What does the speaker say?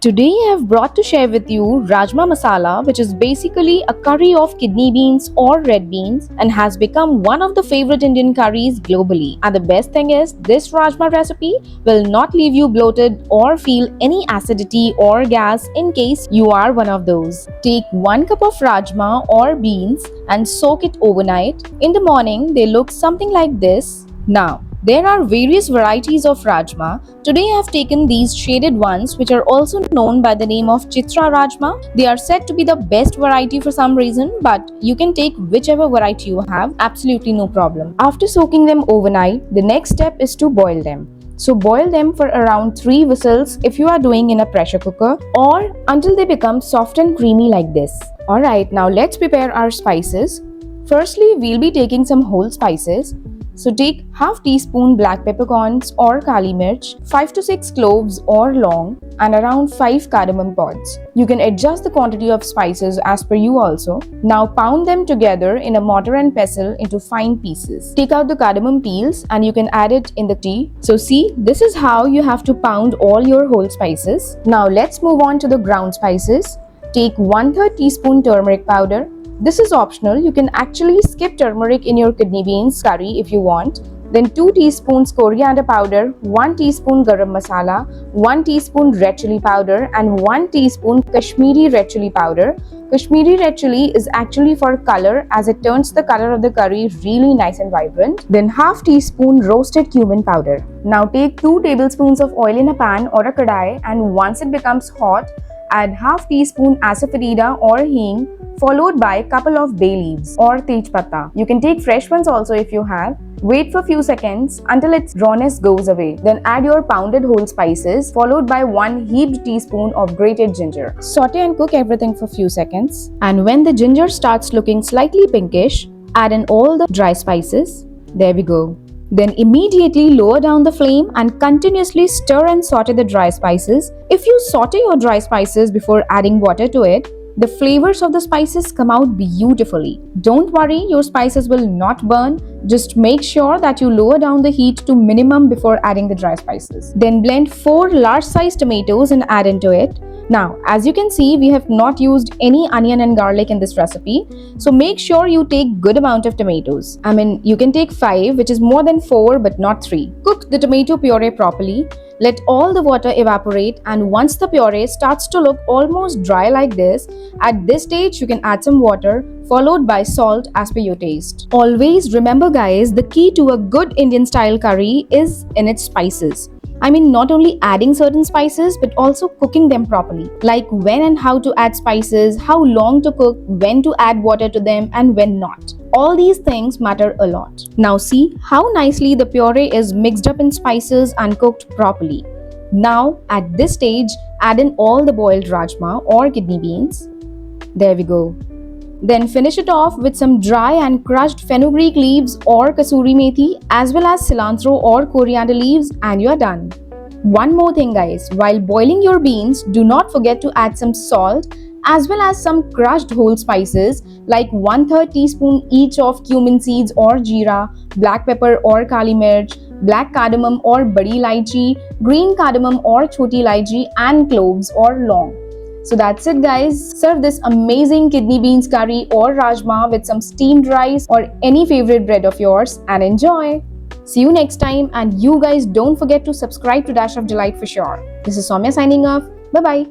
Today I have brought to share with you Rajma Masala, which is basically a curry of kidney beans or red beans and has become one of the favorite Indian curries globally. And the best thing is, this Rajma recipe will not leave you bloated or feel any acidity or gas in case you are one of those. Take 1 cup of Rajma or beans and soak it overnight. In the morning, they look something like this. Now, there are various varieties of Rajma. Today I have taken these shaded ones, which are also known by the name of Chitra Rajma. They are said to be the best variety for some reason, but you can take whichever variety you have, absolutely no problem. After soaking them overnight, the next step is to boil them. So boil them for around 3 whistles if you are doing in a pressure cooker, or until they become soft and creamy like this. Alright, now let's prepare our spices. Firstly, we'll be taking some whole spices. So take half teaspoon black peppercorns or kali mirch, 5 to 6 cloves or long, and around 5 cardamom pods. You can adjust the quantity of spices as per you also. Now pound them together in a mortar and pestle into fine pieces. Take out the cardamom peels and you can add it in the tea. So see, this is how you have to pound all your whole spices. Now let's move on to the ground spices. Take 1/3 teaspoon turmeric powder. This is optional. You can actually skip turmeric in your kidney beans curry if you want. Then 2 teaspoons coriander powder, 1 teaspoon garam masala, 1 teaspoon red chili powder and 1 teaspoon Kashmiri red chili powder. Kashmiri red chili is actually for color as it turns the color of the curry really nice and vibrant. Then half teaspoon roasted cumin powder. Now take 2 tablespoons of oil in a pan or a kadai, and once it becomes hot, add half teaspoon asafoetida or hing, followed by a couple of bay leaves or tej pata. You can take fresh ones also if you have. Wait for few seconds until its rawness goes away. Then add your pounded whole spices, followed by 1 heaped teaspoon of grated ginger. Saute and cook everything for few seconds. And when the ginger starts looking slightly pinkish, add in all the dry spices. There we go. Then immediately lower down the flame and continuously stir and saute the dry spices. If you saute your dry spices before adding water to it, the flavors of the spices come out beautifully. Don't worry, your spices will not burn. Just make sure that you lower down the heat to minimum before adding the dry spices. Then blend 4 large-sized tomatoes and add into it. Now, as you can see, we have not used any onion and garlic in this recipe. So make sure you take good amount of tomatoes. I mean, you can take 5, which is more than 4 but not 3. Cook the tomato puree properly. Let all the water evaporate, and once the puree starts to look almost dry like this, at this stage you can add some water followed by salt as per your taste. Always remember guys, the key to a good Indian style curry is in its spices. I mean, not only adding certain spices but also cooking them properly. Like when and how to add spices, how long to cook, when to add water to them and when not. All these things matter a lot. Now see how nicely the puree is mixed up in spices and cooked properly. Now at this stage, add in all the boiled rajma or kidney beans. There we go. Then finish it off with some dry and crushed fenugreek leaves or kasuri methi, as well as cilantro or coriander leaves, and you're done. One more thing guys, while boiling your beans, do not forget to add some salt as well as some crushed whole spices like 1/3 teaspoon each of cumin seeds or jeera, black pepper or kali mirch, black cardamom or badi ilaichi, green cardamom or choti ilaichi, and cloves or long. So that's it guys. Serve this amazing kidney beans curry or rajma with some steamed rice or any favorite bread of yours and enjoy. See you next time, and you guys don't forget to subscribe to Dash of Delight for sure. This is Soumya signing off. Bye bye.